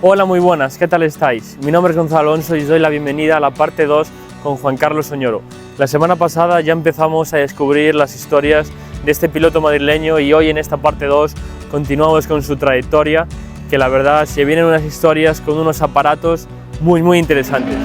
Hola, muy buenas, ¿qué tal estáis? Mi nombre es Gonzalo Alonso y os doy la bienvenida a la parte 2 con Juan Carlos Oñoro. La semana pasada ya empezamos a descubrir las historias de este piloto madrileño y hoy en esta parte 2 continuamos con su trayectoria, que la verdad se vienen unas historias con unos aparatos muy interesantes.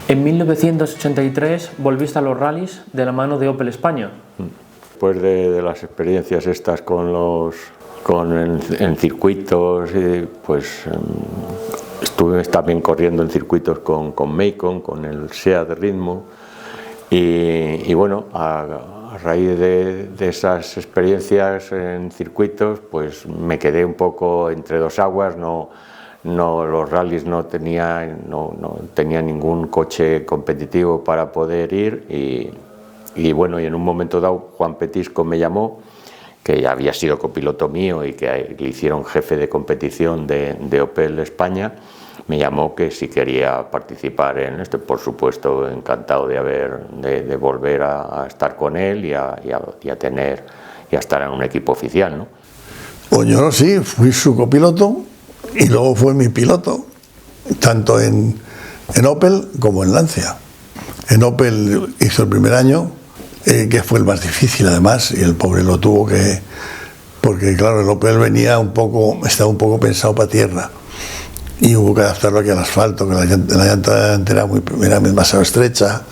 En 1983 volviste a los rallies de la mano de Opel España. Después de las experiencias estas en circuitos, pues estuve también corriendo en circuitos con Macon, con el SEAT Ritmo, y bueno, a raíz de esas experiencias en circuitos, pues me quedé un poco entre dos aguas. Los rallies no tenía ningún coche competitivo para poder ir y bueno, y en un momento dado Juan Petisco me llamó, que ya había sido copiloto mío y que le hicieron jefe de competición de Opel España. Me llamó que si quería participar en esto. Por supuesto, encantado de volver a estar con él y a estar en un equipo oficial, ¿no? Oñoro sí, fui su copiloto y luego fue mi piloto, tanto en Opel como en Lancia. En Opel hizo el primer año, que fue el más difícil además, y el pobre lo tuvo que... Porque claro, el Opel estaba un poco pensado para tierra, y hubo que adaptarlo aquí al asfalto, que la llanta delantera era demasiado estrecha,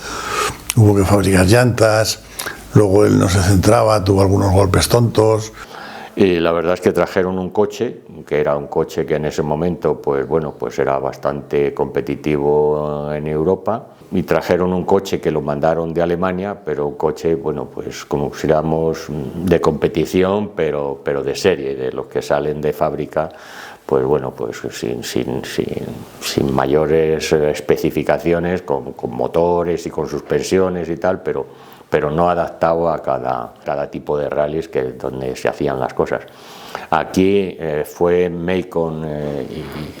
hubo que fabricar llantas, luego él no se centraba, tuvo algunos golpes tontos. Y la verdad es que trajeron un coche, que era un coche que en ese momento pues era bastante competitivo en Europa, y trajeron un coche que lo mandaron de Alemania, pero un coche, bueno, pues como si éramos de competición, pero de serie, de los que salen de fábrica, pues bueno, pues sin mayores especificaciones, con motores y con suspensiones y tal, pero no adaptado a cada tipo de rallies donde se hacían las cosas. Aquí fue Macon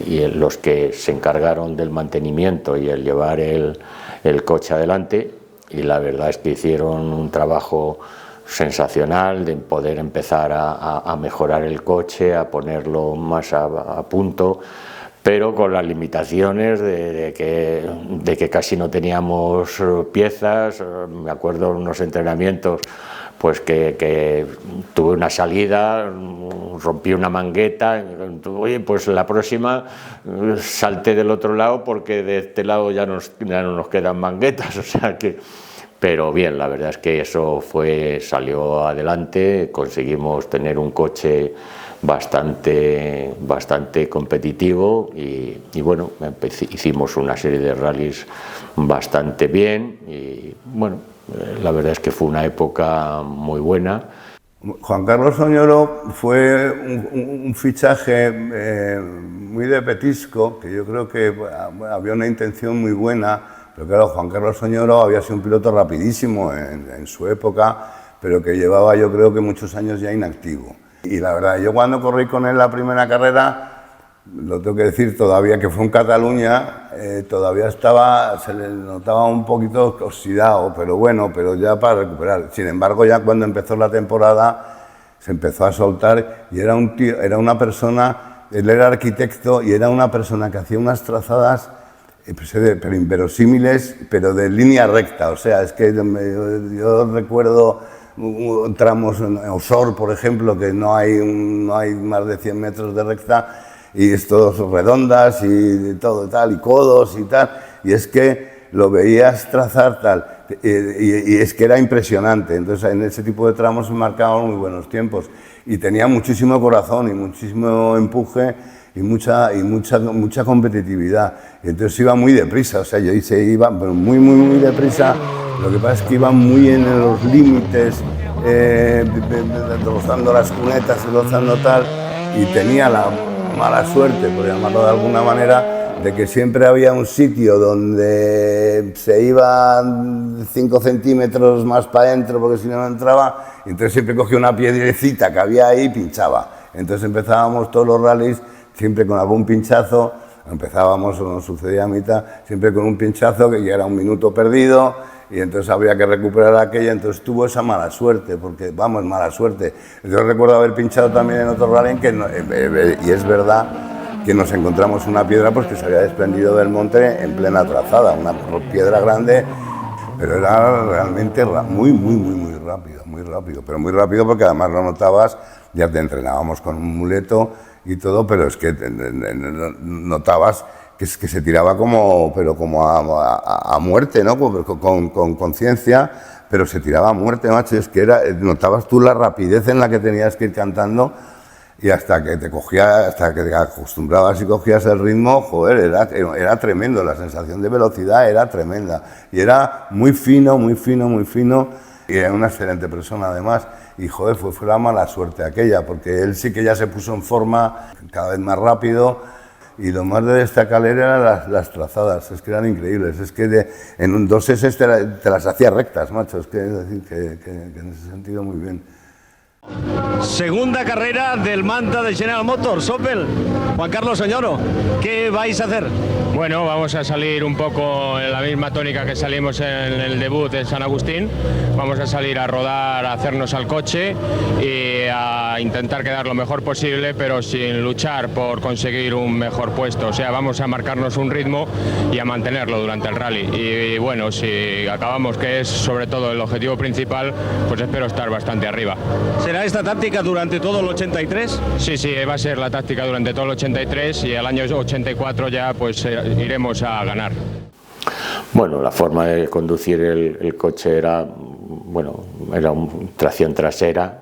y los que se encargaron del mantenimiento y el llevar el coche adelante, y la verdad es que hicieron un trabajo sensacional de poder empezar a mejorar el coche, a ponerlo más a punto, pero con las limitaciones de que casi no teníamos piezas. Me acuerdo en unos entrenamientos pues que tuve una salida, rompí una mangueta, oye, pues la próxima salté del otro lado porque de este lado ya no nos quedan manguetas, o sea que... Pero bien, la verdad es que eso salió adelante, conseguimos tener un coche bastante competitivo y bueno, hicimos una serie de rallies bastante bien y bueno, la verdad es que fue una época muy buena. Juan Carlos Oñoro fue un fichaje muy de Petisco, que yo creo que había una intención muy buena, pero claro, Juan Carlos Oñoro había sido un piloto rapidísimo en su época, pero que llevaba yo creo que muchos años ya inactivo. Y la verdad, yo cuando corrí con él la primera carrera, lo tengo que decir todavía, que fue en Cataluña, todavía se le notaba un poquito oxidado, pero bueno, pero ya para recuperar. Sin embargo, ya cuando empezó la temporada, se empezó a soltar y era un tío, era una persona, él era arquitecto y era una persona que hacía unas trazadas pero inverosímiles, pero de línea recta. O sea, es que yo recuerdo tramos en Osor, por ejemplo, que no hay más de 100 metros de recta, y es todo redondas y todo tal, y codos y tal, y es que lo veías trazar tal, y es que era impresionante. Entonces en ese tipo de tramos marcaban muy buenos tiempos, y tenía muchísimo corazón y muchísimo empuje, mucha competitividad. Y entonces iba muy deprisa, o sea, se iba pero muy deprisa. Lo que pasa es que iba muy en los límites, rozando las cunetas, rozando tal, y tenía la mala suerte, por llamarlo de alguna manera, de que siempre había un sitio donde se iba 5 centímetros más para adentro porque si no entraba, y entonces siempre cogía una piedrecita que había ahí y pinchaba. Entonces empezábamos todos los rallies siempre con algún pinchazo, empezábamos, o nos sucedía a mitad, siempre con un pinchazo que ya era un minuto perdido, y entonces había que recuperar aquella, entonces tuvo esa mala suerte, porque vamos, mala suerte. Yo recuerdo haber pinchado también en otro rally, y es verdad que nos encontramos una piedra pues, que se había desprendido del monte en plena trazada, una piedra grande, pero era realmente muy rápido, pero muy rápido porque además lo notabas, ya te entrenábamos con un muleto y todo, pero es que notabas que se tiraba como a muerte, ¿no? Con conciencia, pero se tiraba a muerte, macho, es que notabas tú la rapidez en la que tenías que ir cantando. Y hasta que te acostumbrabas y cogías el ritmo, joder, era tremendo, la sensación de velocidad era tremenda. Y era muy fino, y era una excelente persona además. Y joder, fue la mala suerte aquella, porque él sí que ya se puso en forma cada vez más rápido. Y lo más de destacar eran las trazadas, es que eran increíbles. Es que en un 2S te las hacía rectas, macho, es decir, que en ese sentido muy bien. Segunda carrera del Manta de General Motors, Opel. Juan Carlos Oñoro, ¿qué vais a hacer? Bueno, vamos a salir un poco en la misma tónica que salimos en el debut en San Agustín. Vamos a salir a rodar, a hacernos al coche y a intentar quedar lo mejor posible, pero sin luchar por conseguir un mejor puesto. O sea, vamos a marcarnos un ritmo y a mantenerlo durante el rally. Y bueno, si acabamos, que es sobre todo el objetivo principal, pues espero estar bastante arriba. ¿Será esta táctica durante todo el 83? Sí, va a ser la táctica durante todo el 83 y el año 84 ya pues iremos a ganar. Bueno, la forma de conducir el coche era tracción trasera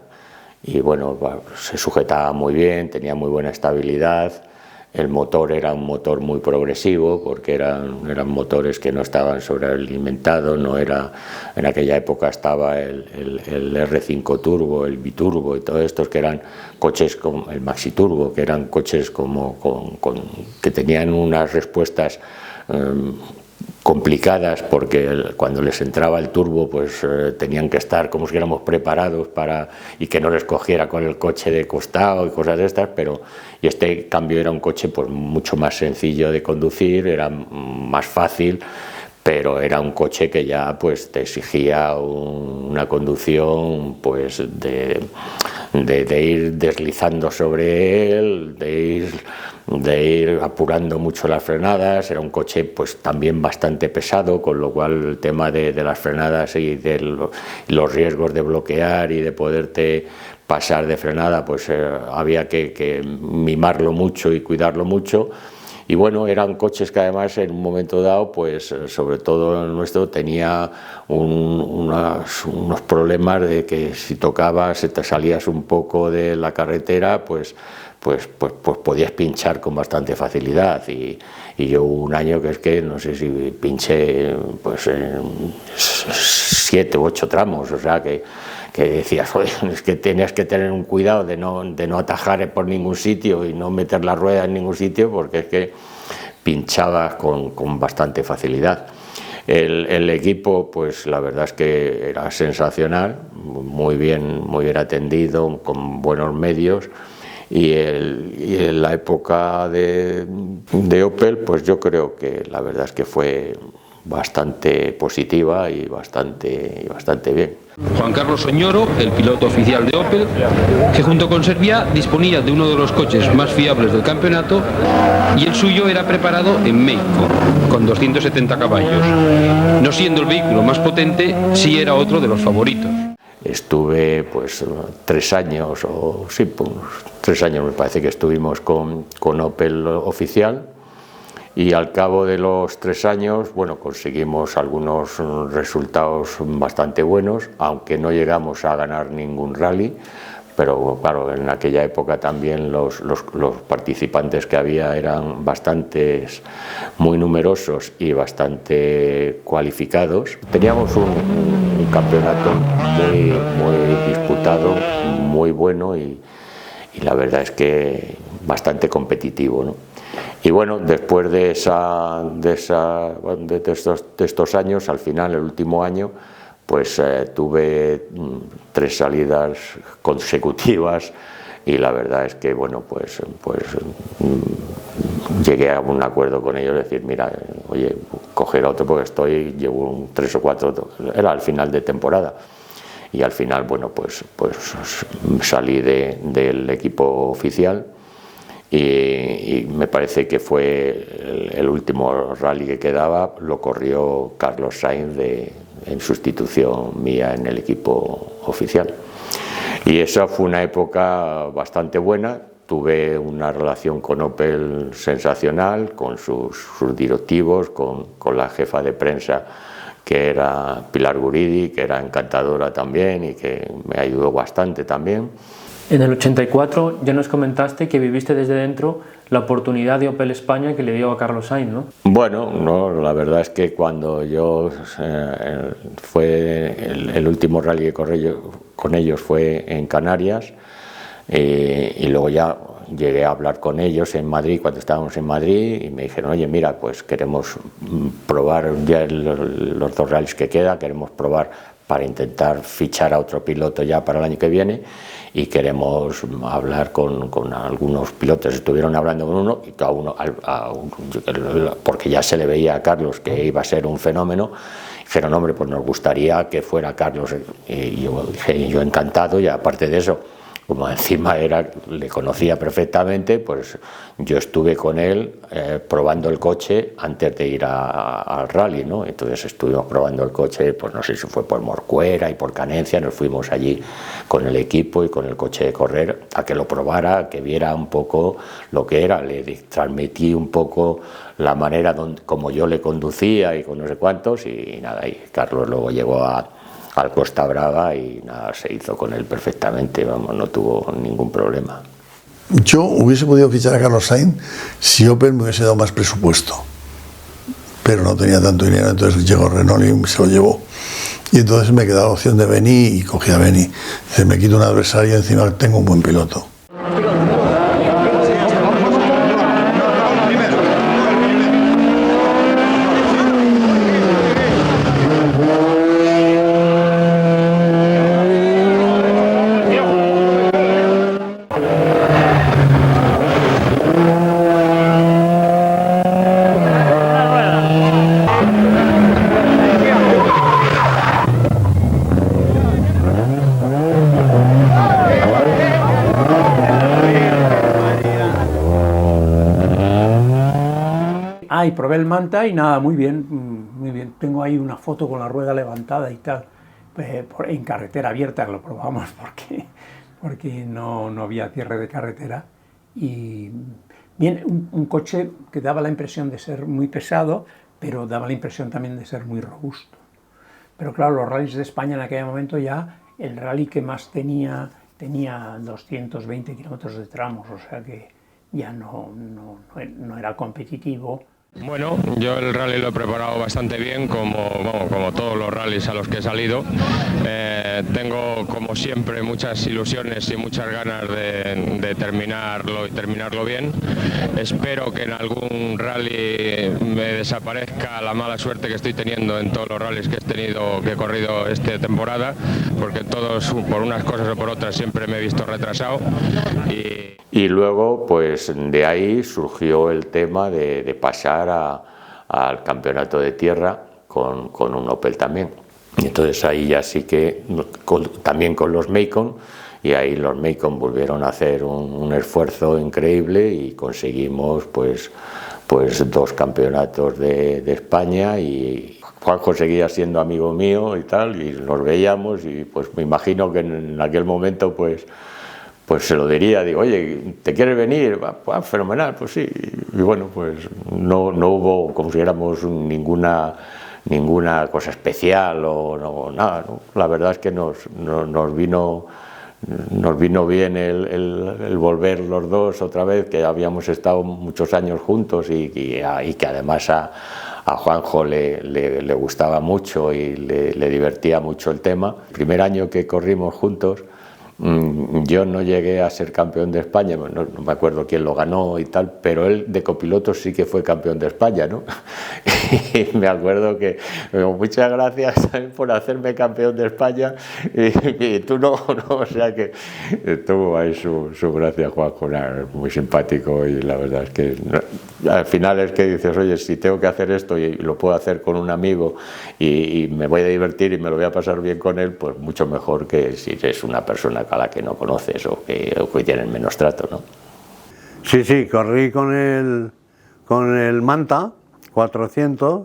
y bueno, se sujetaba muy bien, tenía muy buena estabilidad. El motor era un motor muy progresivo porque eran motores que no estaban sobrealimentados, en aquella época estaba el R5 Turbo, el Biturbo y todos estos que eran coches como el Maxi Turbo, que eran coches que tenían unas respuestas complicadas porque cuando les entraba el turbo pues tenían que estar como si fuéramos preparados y que no les cogiera con el coche de costado y cosas de estas, y este cambio era un coche pues mucho más sencillo de conducir, era más fácil, pero era un coche que ya pues te exigía una conducción pues de ir deslizando sobre él, de ir apurando mucho las frenadas. Era un coche pues también bastante pesado, con lo cual el tema de las frenadas y de los riesgos de bloquear y de poderte pasar de frenada pues había que mimarlo mucho y cuidarlo mucho. Y bueno, eran coches que además en un momento dado, pues sobre todo el nuestro, tenía unos problemas de que si tocabas, si te salías un poco de la carretera, pues podías pinchar con bastante facilidad. Y yo hubo un año que es que no sé si pinché pues en 7 u 8 tramos, o sea que decías, joder, es que tenías que tener un cuidado de no atajar por ningún sitio y no meter la rueda en ningún sitio, porque es que pinchabas con bastante facilidad. El equipo, pues la verdad es que era sensacional, muy bien atendido, con buenos medios. Y en la época de Opel, pues yo creo que la verdad es que fue bastante positiva y bastante bien. Juan Carlos Oñoro, el piloto oficial de Opel, que junto con Serviá disponía de uno de los coches más fiables del campeonato, y el suyo era preparado en México, con 270 caballos. No siendo el vehículo más potente, sí era otro de los favoritos. Estuve pues 3 años, o sí, pues 3 años me parece que estuvimos con Opel oficial, y al cabo de los 3 años, bueno, conseguimos algunos resultados bastante buenos, aunque no llegamos a ganar ningún rally, pero claro, en aquella época también los participantes que había eran bastantes, muy numerosos y bastante cualificados. Teníamos un campeonato muy disputado, muy bueno y la verdad es que bastante competitivo, ¿no? Y bueno, después de estos años, al final, el último año, pues tuve 3 salidas consecutivas y la verdad es que bueno, pues llegué a un acuerdo con ellos, decir, mira, oye, coger otro porque llevo 3 o 4, era al final de temporada. Y al final, bueno, pues salí del equipo oficial y me parece que fue el último rally que quedaba, lo corrió Carlos Sainz en sustitución mía en el equipo oficial. Y esa fue una época bastante buena. Tuve una relación con Opel sensacional, con sus directivos, con la jefa de prensa, que era Pilar Guridi, que era encantadora también y que me ayudó bastante también. En el 84 ya nos comentaste que viviste desde dentro la oportunidad de Opel España que le dio a Carlos Sainz, ¿no? Bueno, no, la verdad es que cuando yo fue el último rally que corrí con ellos fue en Canarias y luego ya llegué a hablar con ellos en Madrid cuando estábamos en Madrid y me dijeron, oye, mira, pues queremos probar ya los 2 rallies que queda, queremos probar para intentar fichar a otro piloto ya para el año que viene y queremos hablar con algunos pilotos. Estuvieron hablando con uno y cada uno, porque ya se le veía a Carlos que iba a ser un fenómeno, dijeron, hombre, pues nos gustaría que fuera Carlos. Y yo dije, yo encantado, y aparte de eso, como encima le conocía perfectamente, pues yo estuve con él probando el coche antes de ir al rally, ¿no? Entonces estuvimos probando el coche, pues no sé si fue por Morcuera y por Canencia, nos fuimos allí con el equipo y con el coche de correr a que lo probara, que viera un poco lo que era, le transmití un poco la manera como yo le conducía y con no sé cuántos y nada, y Carlos luego llegó al Costa Brava y nada, se hizo con él perfectamente, vamos, no tuvo ningún problema. Yo hubiese podido fichar a Carlos Sainz si Opel me hubiese dado más presupuesto, pero no tenía tanto dinero, entonces llegó Renault y se lo llevó. Y entonces me quedaba la opción de Beni y cogí a Beni. Dice, me quito un adversario y encima tengo un buen piloto. Y probé el Manta y nada, muy bien, muy bien. Tengo ahí una foto con la rueda levantada y tal, en carretera abierta, lo probamos porque no había cierre de carretera. Y bien, un coche que daba la impresión de ser muy pesado, pero daba la impresión también de ser muy robusto. Pero claro, los rallies de España en aquel momento ya, el rally que más tenía 220 kilómetros de tramos, o sea que ya no era competitivo. Bueno, yo el rally lo he preparado bastante bien, como todos los rallies a los que he salido. Tengo, como siempre, muchas ilusiones y muchas ganas de terminarlo y terminarlo bien. Espero que en algún rally me desaparezca la mala suerte que estoy teniendo en todos los rallies que he corrido esta temporada, porque todos, por unas cosas o por otras, siempre me he visto retrasado. Y luego, pues de ahí surgió el tema de pasar al campeonato de tierra con un Opel también. Y entonces ahí ya sí que, también con los Macon, y ahí los Macon volvieron a hacer un esfuerzo increíble y conseguimos pues 2 campeonatos de España, y Juanjo seguía siendo amigo mío y tal, y nos veíamos y pues me imagino que en aquel momento pues se lo diría, digo, oye, ¿te quieres venir? Pues, fenomenal, pues sí. Y bueno, pues no hubo, como si dijéramos, ninguna cosa especial o nada, ¿no? La verdad es que nos vino nos vino bien el volver los dos otra vez, que habíamos estado muchos años juntos y que además a Juanjo le gustaba mucho y le divertía mucho el tema. El primer año que corrimos juntos, yo no llegué a ser campeón de España, no me acuerdo quién lo ganó y tal, pero él de copiloto sí que fue campeón de España, ¿no? Y me acuerdo que muchas gracias por hacerme campeón de España y tú no, o sea que tuvo ahí su gracia. Juanjo, muy simpático, y la verdad es que al final es que dices, oye, si tengo que hacer esto y lo puedo hacer con un amigo y me voy a divertir y me lo voy a pasar bien con él, pues mucho mejor que si es una persona a la que no conoces o que tienen menos trato, ¿no? Sí, corrí con el Manta 400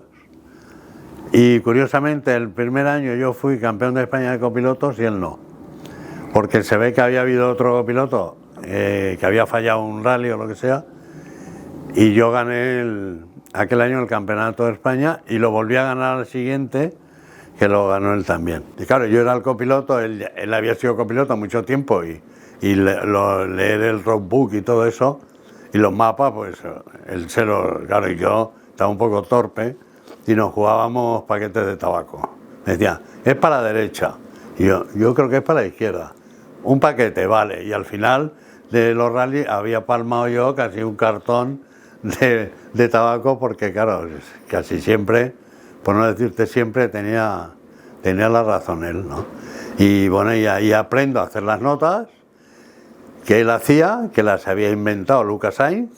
y curiosamente el primer año yo fui campeón de España de copilotos y él no, porque se ve que había habido otro copiloto que había fallado un rally o lo que sea, y yo gané aquel año el campeonato de España y lo volví a ganar al siguiente, que lo ganó él también. Y claro, yo era el copiloto, él había sido copiloto mucho tiempo y leer el roadbook y todo eso, y los mapas, pues él claro, y yo estaba un poco torpe y nos jugábamos paquetes de tabaco. Me decía, es para la derecha, y yo creo que es para la izquierda. Un paquete, vale, y al final de los rallies había palmado yo casi un cartón de tabaco, porque claro, casi siempre, por no decirte siempre, tenía la razón él, ¿no? Y bueno, y ahí aprendo a hacer las notas que él hacía, que las había inventado Lucas Sainz,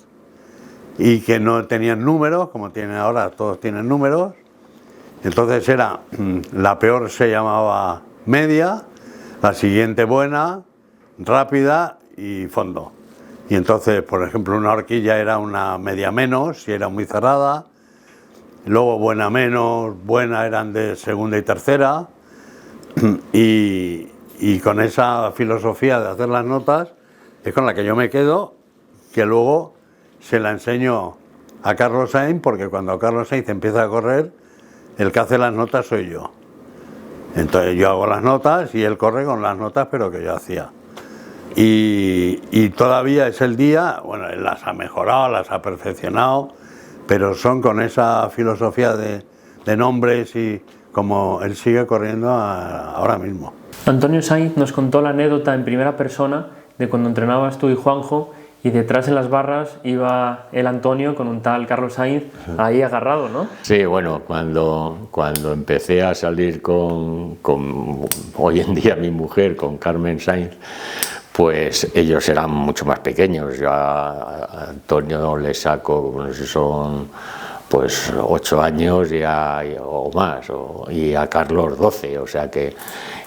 y que no tenían números, como tienen ahora, todos tienen números. Entonces la peor se llamaba media, la siguiente buena, rápida y fondo. Y entonces, por ejemplo, una horquilla era una media menos, si era muy cerrada. Luego buena menos, buena eran de segunda y tercera. Y con esa filosofía de hacer las notas es con la que yo me quedo, que luego se la enseño a Carlos Sainz, porque cuando Carlos Sainz empieza a correr, el que hace las notas soy yo. Entonces yo hago las notas y él corre con las notas, pero que yo hacía. Y todavía es el día, bueno, él las ha mejorado, las ha perfeccionado, pero son con esa filosofía de nombres, y como él sigue corriendo ahora mismo. Antonio Sainz nos contó la anécdota en primera persona de cuando entrenabas tú y Juanjo, y detrás en las barras iba el Antonio con un tal Carlos Sainz ahí agarrado, ¿no? Sí, bueno, cuando empecé a salir con hoy en día mi mujer, con Carmen Sainz, pues ellos eran mucho más pequeños. Yo a Antonio le saco, no sé si son pues 8 años o más, y a Carlos 12, o sea que,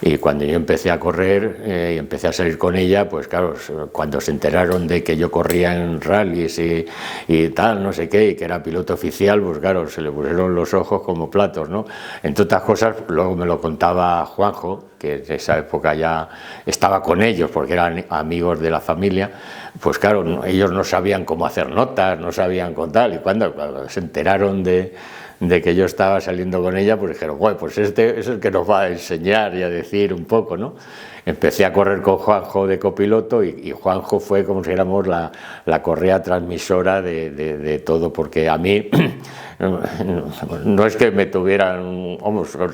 y cuando yo empecé a correr y empecé a salir con ella, pues claro, cuando se enteraron de que yo corría en rallies y tal, no sé qué, y que era piloto oficial, pues claro, se le pusieron los ojos como platos, ¿no? Entre otras cosas, luego me lo contaba Juanjo, que en esa época ya estaba con ellos porque eran amigos de la familia. Pues claro, ellos no sabían cómo hacer notas, no sabían contar, y cuando se enteraron de que yo estaba saliendo con ella, pues dijeron, bueno, pues este es el que nos va a enseñar y a decir un poco, ¿no? Empecé a correr con Juanjo de copiloto, y Juanjo fue como si éramos la correa transmisora de todo, porque a mí no es que me tuvieran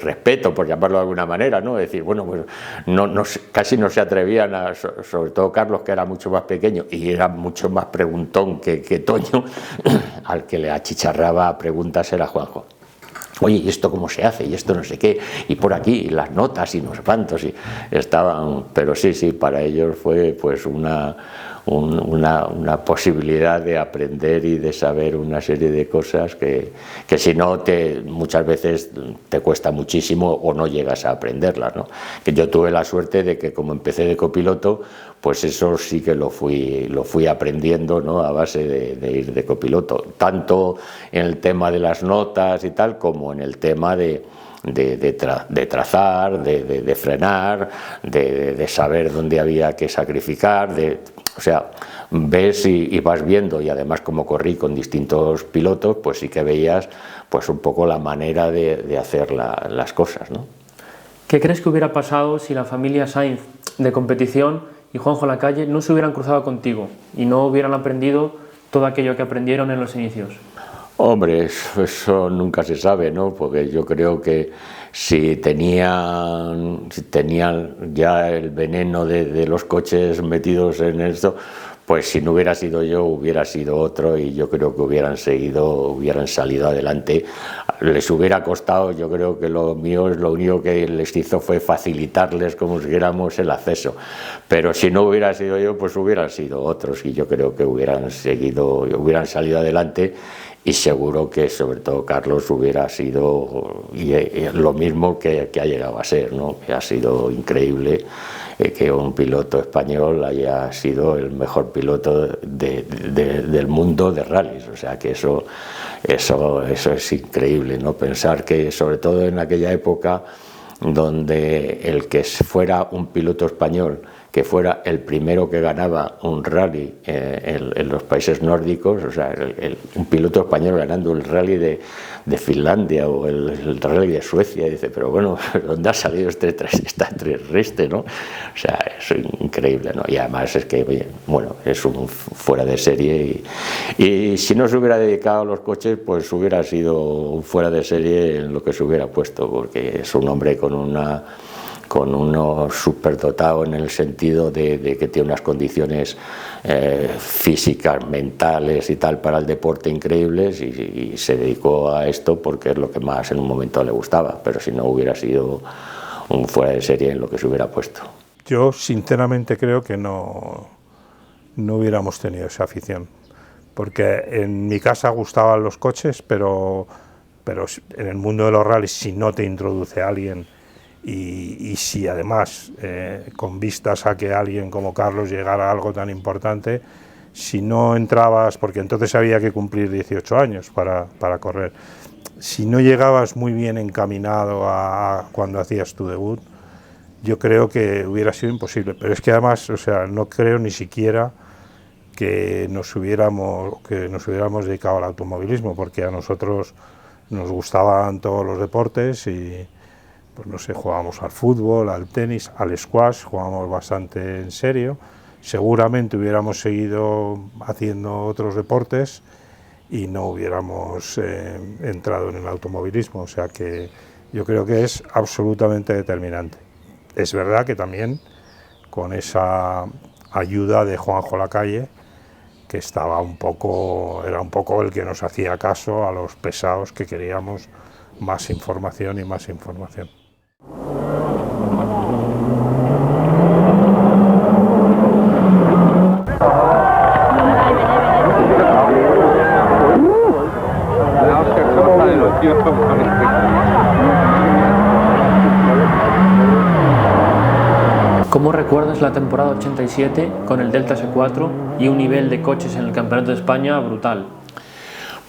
respeto, por llamarlo de alguna manera, ¿no? Es decir, bueno, pues casi no se atrevían, sobre todo Carlos, que era mucho más pequeño y era mucho más preguntón que Toño, al que le achicharraba preguntas era Juanjo. Oye, ¿y esto cómo se hace? Y esto no sé qué, y por aquí, y las notas, y no sé cuántos, y estaban, pero sí, para ellos fue pues una posibilidad de aprender y de saber una serie de cosas que si no muchas veces te cuesta muchísimo o no llegas a aprenderlas, ¿no? Que yo tuve la suerte de que como empecé de copiloto, pues eso sí que lo fui aprendiendo, ¿no? A base de ir de copiloto, tanto en el tema de las notas y tal, como en el tema de trazar, de frenar, de saber dónde había que sacrificar, o sea, ves y vas viendo, y además como corrí con distintos pilotos, pues sí que veías pues un poco la manera de hacer las cosas, ¿no? ¿Qué crees que hubiera pasado si la familia Sainz de competición y Juanjo Lacalle no se hubieran cruzado contigo y no hubieran aprendido todo aquello que aprendieron en los inicios? Hombre, eso nunca se sabe, ¿no? Porque yo creo que si tenían ya el veneno de los coches metidos en esto, pues si no hubiera sido yo, hubiera sido otro, y yo creo que hubieran salido adelante. Les hubiera costado, yo creo que lo mío es lo único que les hizo fue facilitarles, como si dijéramos, el acceso. Pero si no hubiera sido yo, pues hubieran sido otros, y yo creo que hubieran salido adelante. Y seguro que sobre todo Carlos hubiera sido lo mismo que ha llegado a ser, ¿no? Que ha sido increíble que un piloto español haya sido el mejor piloto del mundo de rallies. O sea que eso es increíble, ¿no? Pensar que sobre todo en aquella época donde el que fuera un piloto español, que fuera el primero que ganaba un rally en los países nórdicos, o sea, un piloto español ganando el rally de Finlandia o el rally de Suecia, y dice, pero bueno, ¿dónde ha salido esta extraterrestre, no? O sea, es increíble, ¿no? Y además es que, bueno, es un fuera de serie, y si no se hubiera dedicado a los coches, pues hubiera sido un fuera de serie en lo que se hubiera puesto, porque es un hombre con uno superdotado en el sentido de que tiene unas condiciones físicas, mentales y tal para el deporte increíbles, y se dedicó a esto porque es lo que más en un momento le gustaba, pero si no hubiera sido un fuera de serie en lo que se hubiera puesto. Yo sinceramente creo que no hubiéramos tenido esa afición, porque en mi casa gustaban los coches, pero en el mundo de los rallies, si no te introduce a alguien, y si además con vistas a que alguien como Carlos llegara a algo tan importante, si no entrabas, porque entonces había que cumplir 18 años para correr, si no llegabas muy bien encaminado a cuando hacías tu debut, yo creo que hubiera sido imposible. Pero es que además, o sea, no creo ni siquiera que nos hubiéramos dedicado al automovilismo, porque a nosotros nos gustaban todos los deportes y, pues no sé, jugábamos al fútbol, al tenis, al squash, jugábamos bastante en serio. Seguramente hubiéramos seguido haciendo otros deportes y no hubiéramos entrado en el automovilismo. O sea que yo creo que es absolutamente determinante. Es verdad que también con esa ayuda de Juanjo Lacalle, que era un poco el que nos hacía caso a los pesados que queríamos más información y más información. ¿Cómo recuerdas la temporada 87 con el Delta S4 y un nivel de coches en el Campeonato de España brutal?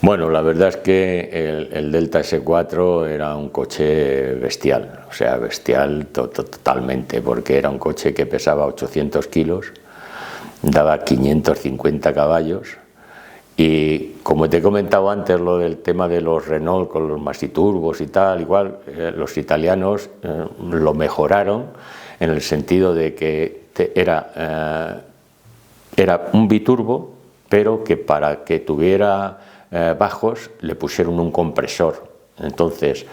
Bueno, la verdad es que el Delta S4 era un coche bestial, o sea, bestial totalmente, porque era un coche que pesaba 800 kilos, daba 550 caballos, y como te he comentado antes, lo del tema de los Renault con los maxiturbos y tal, igual, los italianos lo mejoraron en el sentido de que era un biturbo, pero que para que tuviera bajos le pusieron un compresor. Entonces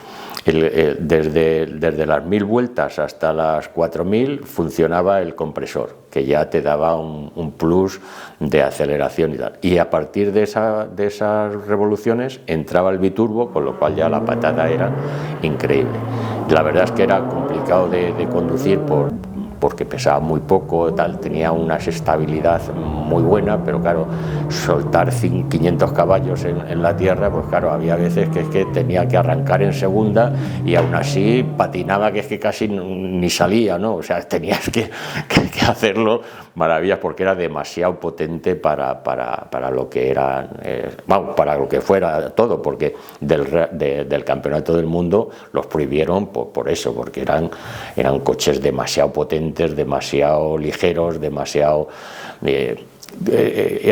desde las 1000 vueltas hasta las 4000 funcionaba el compresor, que ya te daba un plus de aceleración y tal, y a partir de esas revoluciones entraba el biturbo, con lo cual ya la patada era increíble. La verdad es que era complicado de conducir porque pesaba muy poco, tal, tenía una estabilidad muy buena, pero claro, soltar 500 caballos en la tierra, pues claro, había veces que es que tenía que arrancar en segunda y aún así patinaba, que es que casi ni salía, ¿no? O sea, tenías que hacerlo maravillas, porque era demasiado potente para lo que era, para lo que fuera todo, porque del campeonato del mundo los prohibieron por eso, porque eran coches demasiado potentes, demasiado ligeros, demasiado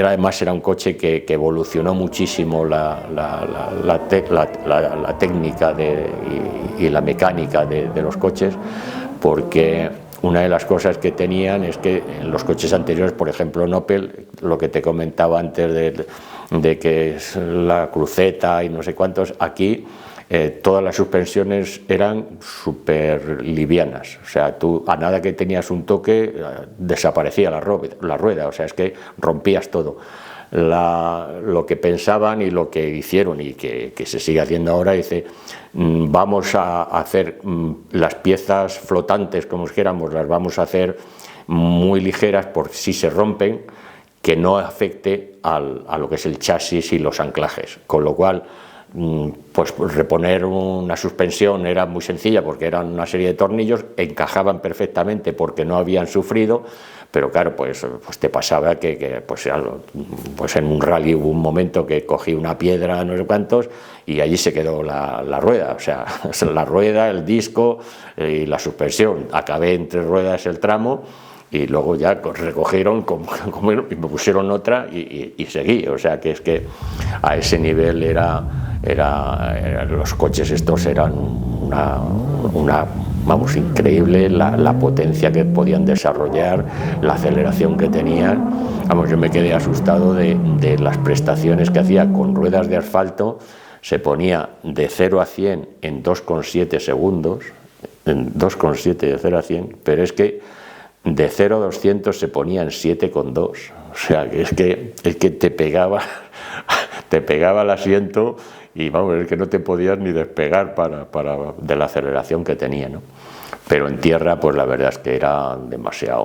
además era un coche que evolucionó muchísimo la técnica y la mecánica de los coches, porque una de las cosas que tenían es que en los coches anteriores, por ejemplo en Opel, lo que te comentaba antes de que es la cruceta y no sé cuántos, aquí todas las suspensiones eran súper livianas, o sea, tú a nada que tenías un toque desaparecía la rueda, o sea, es que rompías todo. Lo que pensaban y lo que hicieron y que se sigue haciendo ahora, dice, vamos a hacer las piezas flotantes, como dijéramos, las vamos a hacer muy ligeras por si se rompen, que no afecte a lo que es el chasis y los anclajes, con lo cual pues reponer una suspensión era muy sencilla porque eran una serie de tornillos, encajaban perfectamente porque no habían sufrido, pero claro, pues te pasaba que pues en un rally hubo un momento que cogí una piedra, no sé cuántos, y allí se quedó la rueda, o sea, la rueda, el disco y la suspensión. Acabé en 3 ruedas el tramo y luego ya recogieron y me pusieron otra y seguí, o sea, que es que a ese nivel los coches estos eran vamos, increíble la potencia que podían desarrollar, la aceleración que tenían. Vamos, yo me quedé asustado de las prestaciones que hacía con ruedas de asfalto. Se ponía de 0 a 100 en 2,7 segundos, en 2,7 de 0 a 100, pero es que de 0 a 200 se ponía en 7,2, o sea, es que te pegaba el asiento y vamos, es que no te podías ni despegar de la aceleración que tenía, ¿no? Pero en tierra, pues la verdad es que era demasiada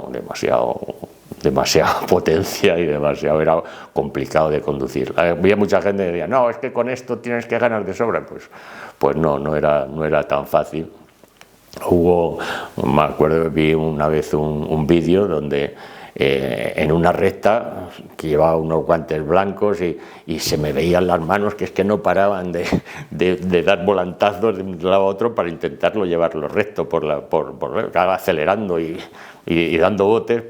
potencia y era complicado de conducir. Había mucha gente que decía, no, es que con esto tienes que ganar de sobra, pues no era tan fácil. Me acuerdo, vi una vez un vídeo donde en una recta que llevaba unos guantes blancos y se me veían las manos que es que no paraban de dar volantazos de un lado a otro para intentarlo llevarlo recto acelerando y dando botes,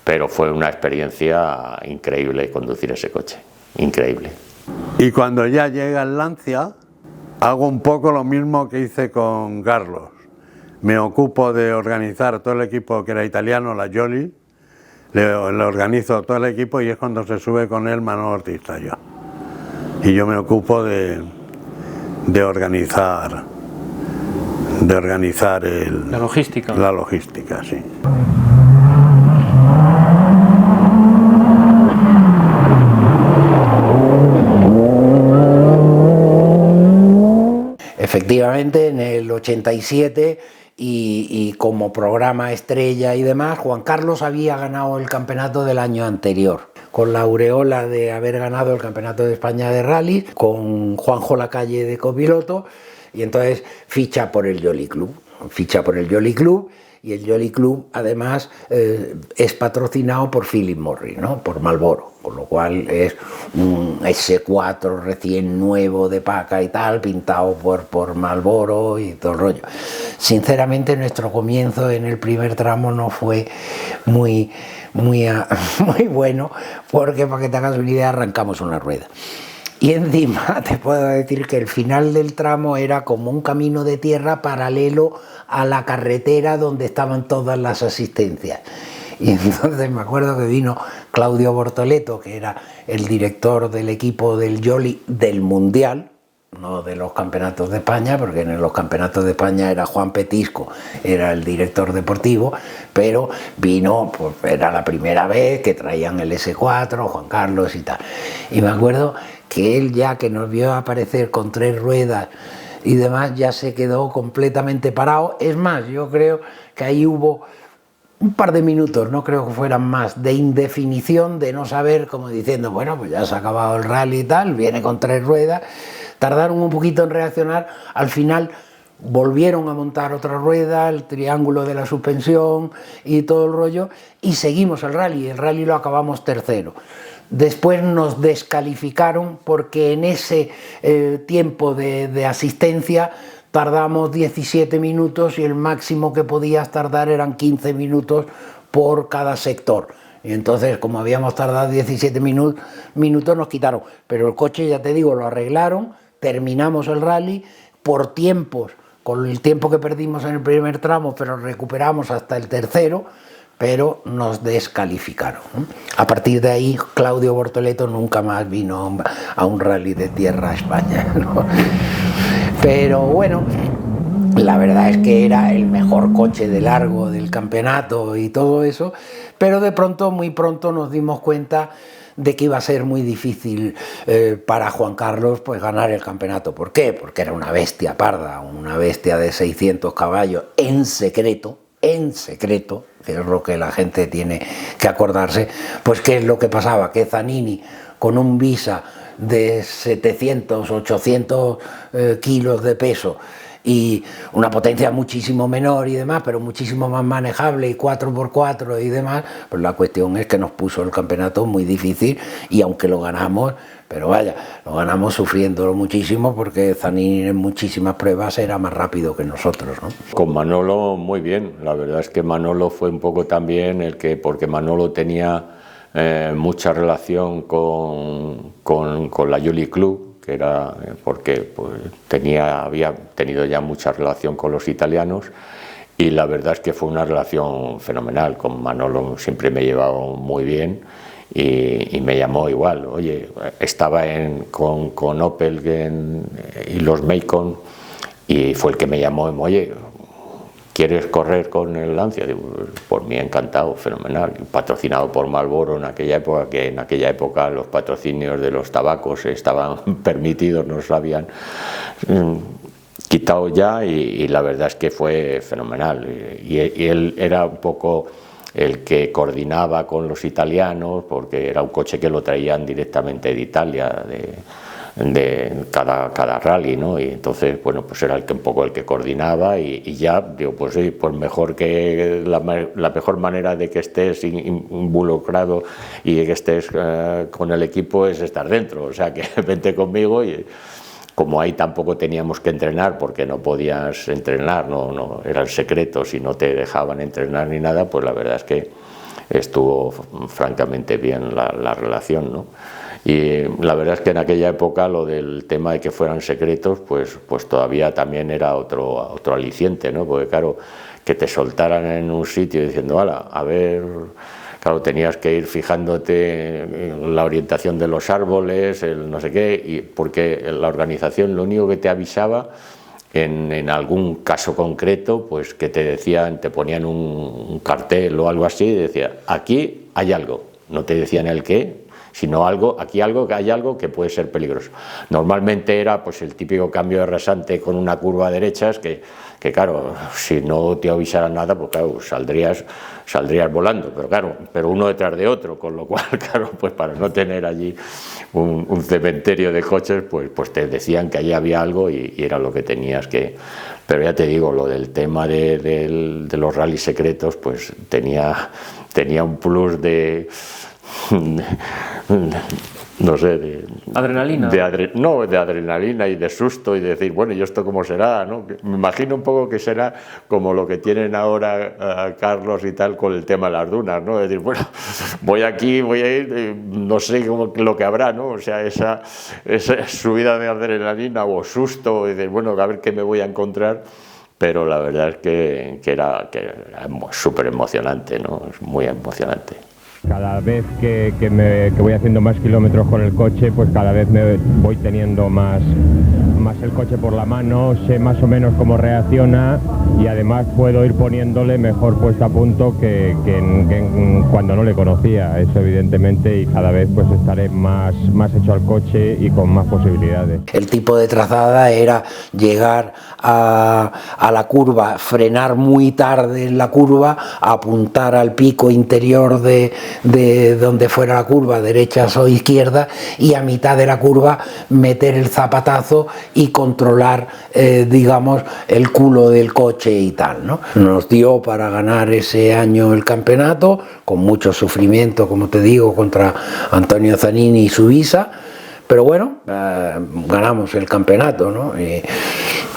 pero fue una experiencia increíble conducir ese coche, increíble. Y cuando ya llega el Lancia, hago un poco lo mismo que hice con Carlos. Me ocupo de organizar todo el equipo que era italiano, la Jolly, le organizo todo el equipo y es cuando se sube con él Manolo Ortiz yo. Y yo me ocupo de organizar la logística. La logística, sí. Efectivamente, en el 87 y como programa estrella y demás, Juan Carlos había ganado el campeonato del año anterior, con la aureola de haber ganado el campeonato de España de rally, con Juanjo Lacalle de copiloto, y entonces ficha por el Jolly Club. Y el Jolly Club además es patrocinado por Philip Morris, ¿no? Por Marlboro, con lo cual es un S4 recién nuevo de paca y tal, pintado por Marlboro y todo el rollo. Sinceramente nuestro comienzo en el primer tramo no fue muy bueno, porque para que te hagas una idea arrancamos una rueda. Y encima te puedo decir que el final del tramo era como un camino de tierra paralelo a la carretera donde estaban todas las asistencias. Y entonces me acuerdo que vino Claudio Bortoleto, que era el director del equipo del Jolly del Mundial, no de los campeonatos de España, porque en los campeonatos de España era Juan Petisco, era el director deportivo, pero vino, pues era la primera vez que traían el S4, Juan Carlos y tal. Y me acuerdo que él, ya que nos vio aparecer con 3 ruedas y demás, ya se quedó completamente parado. Es más, yo creo que ahí hubo un par de minutos, no creo que fueran más, de indefinición, de no saber, como diciendo, bueno, pues ya se ha acabado el rally y tal, viene con 3 ruedas. Tardaron un poquito en reaccionar, al final volvieron a montar otra rueda, el triángulo de la suspensión y todo el rollo, y seguimos el rally lo acabamos tercero. Después nos descalificaron porque en ese tiempo de asistencia tardamos 17 minutos y el máximo que podías tardar eran 15 minutos por cada sector. Y entonces, como habíamos tardado 17 minutos, nos quitaron. Pero el coche, ya te digo, lo arreglaron, terminamos el rally por tiempos, con el tiempo que perdimos en el primer tramo, pero recuperamos hasta el tercero, pero nos descalificaron. A partir de ahí, Claudio Bortoleto nunca más vino a un rally de tierra a España, ¿no? Pero bueno, la verdad es que era el mejor coche de largo del campeonato y todo eso, pero de pronto, muy pronto nos dimos cuenta de que iba a ser muy difícil para Juan Carlos pues ganar el campeonato. ¿Por qué? Porque era una bestia parda, una bestia de 600 caballos en secreto, que es lo que la gente tiene que acordarse. Pues ¿qué es lo que pasaba? Que Zanini, con un Visa de 700, 800 kilos de peso y una potencia muchísimo menor y demás, pero muchísimo más manejable, y 4x4 y demás, pues la cuestión es que nos puso el campeonato muy difícil, y aunque lo ganamos, pero vaya, lo ganamos sufriéndolo muchísimo, porque Zanini en muchísimas pruebas era más rápido que nosotros, ¿no? Con Manolo muy bien, la verdad es que Manolo fue un poco también porque Manolo tenía mucha relación con la Jolly Club, que era porque pues, había tenido ya mucha relación con los italianos, y la verdad es que fue una relación fenomenal. Con Manolo siempre me he llevado muy bien, y me llamó igual. Oye, estaba con Opel y los Macon, y fue el que me llamó, oye, ¿quieres correr con el Lancia? Digo, por mí encantado, fenomenal. Patrocinado por Marlboro en aquella época, que en aquella época los patrocinios de los tabacos estaban permitidos, nos lo habían quitado ya, y la verdad es que fue fenomenal. Y él era un poco el que coordinaba con los italianos, porque era un coche que lo traían directamente de Italia, de cada rally, ¿no? Y entonces, bueno, pues era un poco el que coordinaba, y ya, digo, pues sí, pues mejor que la mejor manera de que estés involucrado y de que estés con el equipo es estar dentro, o sea que vente conmigo. Y como ahí tampoco teníamos que entrenar, porque no podías entrenar, no eran secretos y no te dejaban entrenar ni nada, pues la verdad es que estuvo francamente bien la relación, ¿no? Y la verdad es que en aquella época lo del tema de que fueran secretos, pues todavía también era otro aliciente, ¿no? Porque claro, que te soltaran en un sitio diciendo, hala, a ver, claro, tenías que ir fijándote en la orientación de los árboles, el no sé qué, y porque la organización lo único que te avisaba en algún caso concreto, pues que te ponían un cartel o algo así, y decía, aquí hay algo, no te decían el qué, sino hay algo que puede ser peligroso. Normalmente era pues el típico cambio de rasante con una curva a derechas, que claro, si no te avisaran nada, pues claro, saldrías volando, pero uno detrás de otro, con lo cual, claro, pues para no tener allí un cementerio de coches, pues te decían que allí había algo, y era lo que tenías que... Pero ya te digo, lo del tema de los rallies secretos, pues tenía un plus de no sé, de adrenalina. De adrenalina y de susto, y de decir, bueno, ¿y esto cómo será? ¿No? Me imagino un poco que será como lo que tienen ahora Carlos y tal con el tema de las dunas, ¿no? Es decir, bueno, voy a ir, no sé lo que habrá, ¿no? O sea, esa subida de adrenalina o susto, y de, bueno, a ver qué me voy a encontrar. Pero la verdad es que era súper emocionante, ¿no? Es muy emocionante. Cada vez que voy haciendo más kilómetros con el coche, pues cada vez me voy teniendo más el coche por la mano, sé más o menos cómo reacciona, y además puedo ir poniéndole mejor puesta a punto que cuando no le conocía, eso evidentemente, y cada vez pues estaré más hecho al coche y con más posibilidades. El tipo de trazada era llegar a la curva, frenar muy tarde en la curva, apuntar al pico interior de donde fuera la curva, derechas o izquierdas, y a mitad de la curva meter el zapatazo y controlar, digamos, el culo del coche y tal, ¿no? Nos dio para ganar ese año el campeonato, con mucho sufrimiento, como te digo, contra Antonio Zanini y su Visa, pero bueno, ganamos el campeonato, ¿no?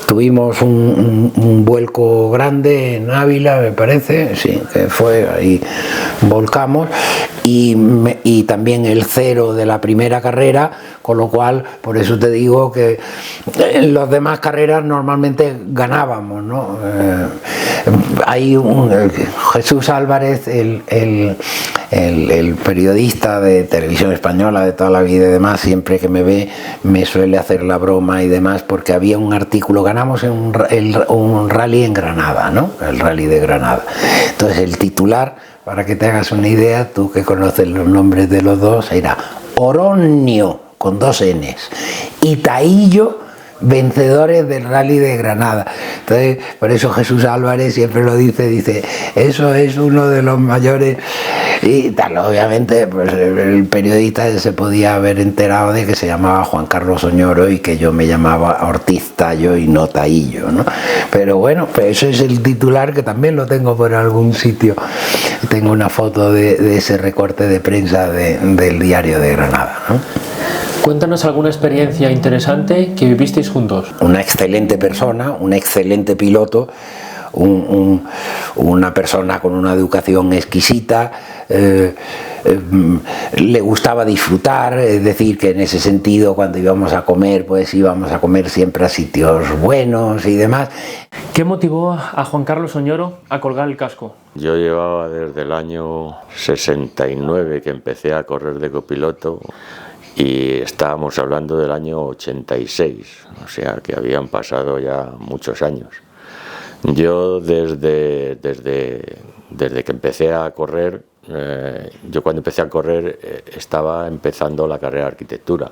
Tuvimos un vuelco grande en Ávila, me parece, sí, que fue, ahí volcamos, y también el 0 de la primera carrera, con lo cual, por eso te digo que en las demás carreras normalmente ganábamos, ¿no? Hay Jesús Álvarez, el periodista de Televisión Española de toda la vida y demás, siempre que me ve me suele hacer la broma y demás, porque había un artículo, ganamos en un rally en Granada, ¿no? El rally de Granada. Entonces el titular, para que te hagas una idea, tú que conoces los nombres de los dos, era Oronio, con 2 Ns, y Taillo, vencedores del rally de Granada. Entonces, por eso Jesús Álvarez siempre lo dice, eso es uno de los mayores, y tal. Obviamente pues el periodista se podía haber enterado de que se llamaba Juan Carlos Oñoro y que yo me llamaba Ortiz Tallo y no Taillo, ¿no? Pero bueno, pues ese es el titular, que también lo tengo por algún sitio. Tengo una foto de ese recorte de prensa del diario de Granada, ¿no? Cuéntanos alguna experiencia interesante que vivisteis juntos. Una excelente persona, un excelente piloto, una persona con una educación exquisita, le gustaba disfrutar, es decir, que en ese sentido cuando íbamos a comer, pues íbamos a comer siempre a sitios buenos y demás. ¿Qué motivó a Juan Carlos Oñoro a colgar el casco? Yo llevaba desde el año 69 que empecé a correr de copiloto, y estábamos hablando del año 86, o sea que habían pasado ya muchos años. Yo desde que empecé a correr, yo cuando empecé a correr estaba empezando la carrera de arquitectura.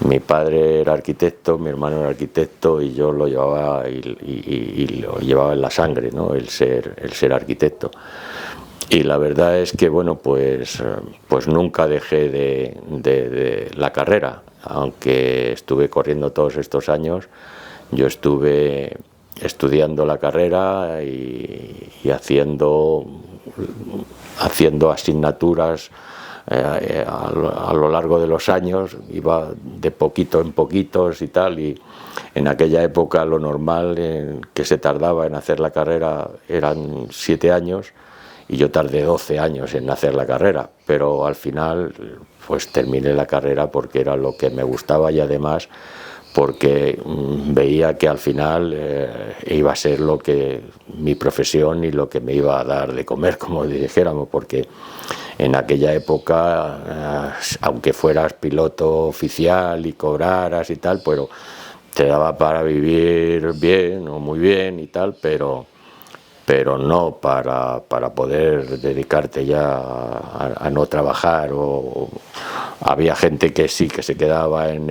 Mi padre era arquitecto, mi hermano era arquitecto y yo lo llevaba y lo llevaba en la sangre, ¿no? el ser arquitecto. Y la verdad es que bueno, pues nunca dejé de la carrera, aunque estuve corriendo todos estos años. Yo estuve estudiando la carrera y haciendo asignaturas a lo largo de los años, iba de poquito en poquitos y tal, y en aquella época lo normal que se tardaba en hacer la carrera eran 7 años, y yo tardé 12 años en hacer la carrera, pero al final pues terminé la carrera porque era lo que me gustaba y además porque veía que al final iba a ser lo que mi profesión y lo que me iba a dar de comer, como dijéramos, porque en aquella época, aunque fueras piloto oficial y cobraras y tal, pero te daba para vivir bien o muy bien y tal, pero no para poder dedicarte ya a no trabajar. O había gente que sí que se quedaba en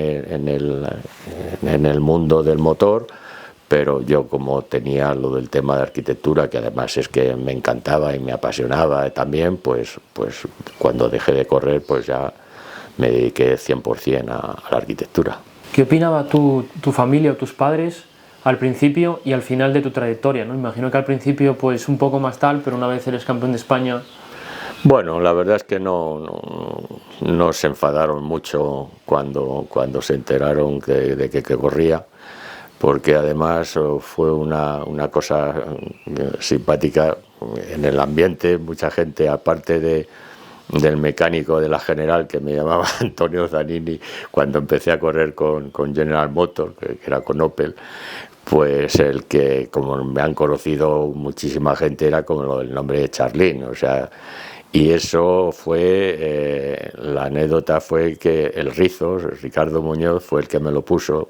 el mundo del motor, pero yo como tenía lo del tema de arquitectura, que además es que me encantaba y me apasionaba también, pues cuando dejé de correr pues ya me dediqué 100% a la arquitectura. ¿Qué opinaba tu familia o tus padres al principio y al final de tu trayectoria, ¿no? Imagino que al principio pues un poco más tal, pero una vez eres campeón de España... Bueno, la verdad es que no se enfadaron mucho cuando se enteraron de que corría, porque además fue una cosa simpática en el ambiente. Mucha gente, aparte del mecánico de la General, que me llamaba Antonio Zanini, cuando empecé a correr con General Motors, que era con Opel, pues el que, como me han conocido muchísima gente, era como el nombre de Charlín, o sea, y eso fue, la anécdota fue que el Rizos, Ricardo Muñoz, fue el que me lo puso.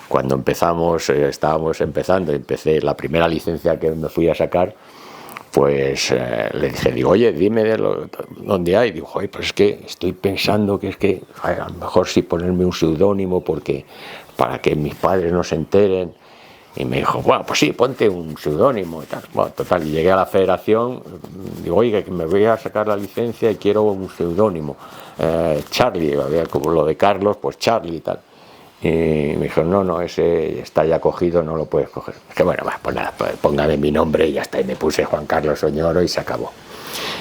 Cuando empezamos, estábamos empezando, empecé la primera licencia que me fui a sacar, pues le dije, oye, dime dónde hay. Digo, oye, pues es que estoy pensando que es que a lo mejor sí ponerme un seudónimo para que mis padres no se enteren. Y me dijo, bueno, pues sí, ponte un seudónimo y tal. Bueno, total, llegué a la federación, digo, oye, que me voy a sacar la licencia y quiero un seudónimo. Charlie, como lo de Carlos, pues Charlie y tal. Y me dijo, no, ese está ya cogido, no lo puedes coger. Dije, bueno, pues nada, póngame mi nombre y ya está. Y me puse Juan Carlos Oñoro y se acabó.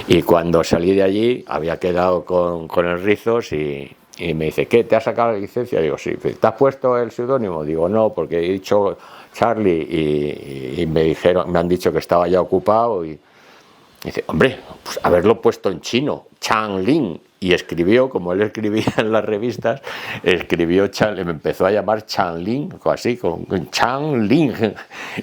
Y cuando salí de allí, había quedado con el Rizos y me dice, ¿qué? ¿Te has sacado la licencia? Digo, sí. ¿Te has puesto el seudónimo? Digo, no, porque he dicho Charlie y me han dicho que estaba ya ocupado y dice, hombre, pues haberlo puesto en chino, Changlin. Y escribió, como él escribía en las revistas, escribió me empezó a llamar Changlin, así, con Changlin.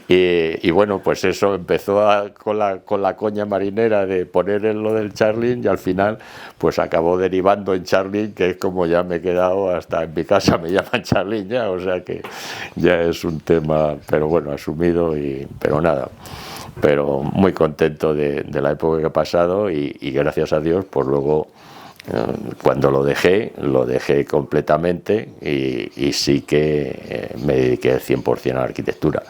Y bueno, pues eso empezó con la coña marinera de poner en lo del Charlin, y al final pues acabó derivando en Charlin, que es como ya me he quedado, hasta en mi casa me llaman Charlin ya, o sea que ya es un tema, pero bueno, asumido, pero nada. Pero muy contento de la época que he pasado y gracias a Dios, pues luego cuando lo dejé completamente y sí que me dediqué 100% a la arquitectura.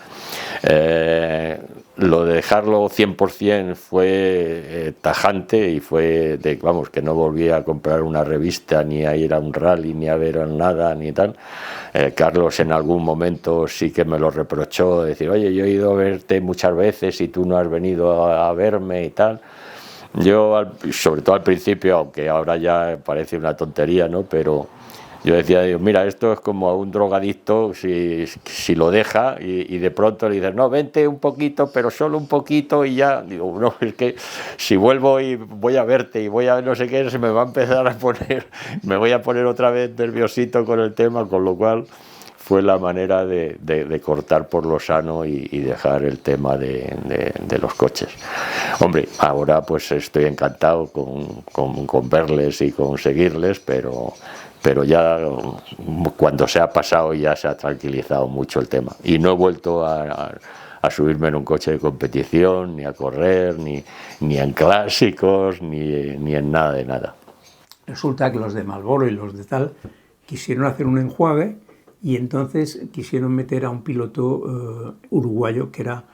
Lo de dejarlo 100% fue tajante y fue vamos, que no volví a comprar una revista, ni a ir a un rally, ni a ver nada, ni tal. Carlos en algún momento sí que me lo reprochó, decir, oye, yo he ido a verte muchas veces y tú no has venido a verme y tal. Yo, sobre todo al principio, aunque ahora ya parece una tontería, ¿no? Pero yo decía, mira, esto es como a un drogadicto, si lo deja y de pronto le dices, no, vente un poquito, pero solo un poquito y ya. Digo, no, es que si vuelvo y voy a verte y voy a no sé qué, se me va a empezar a poner, me voy a poner otra vez nerviosito con el tema, con lo cual fue la manera de cortar por lo sano y dejar el tema de los coches. Hombre, ahora pues estoy encantado con verles y con seguirles, pero ya cuando se ha pasado ya se ha tranquilizado mucho el tema. Y no he vuelto a subirme en un coche de competición, ni a correr, ni en clásicos, ni en nada de nada. Resulta que los de Marlboro y los de tal quisieron hacer un enjuague y entonces quisieron meter a un piloto uruguayo que era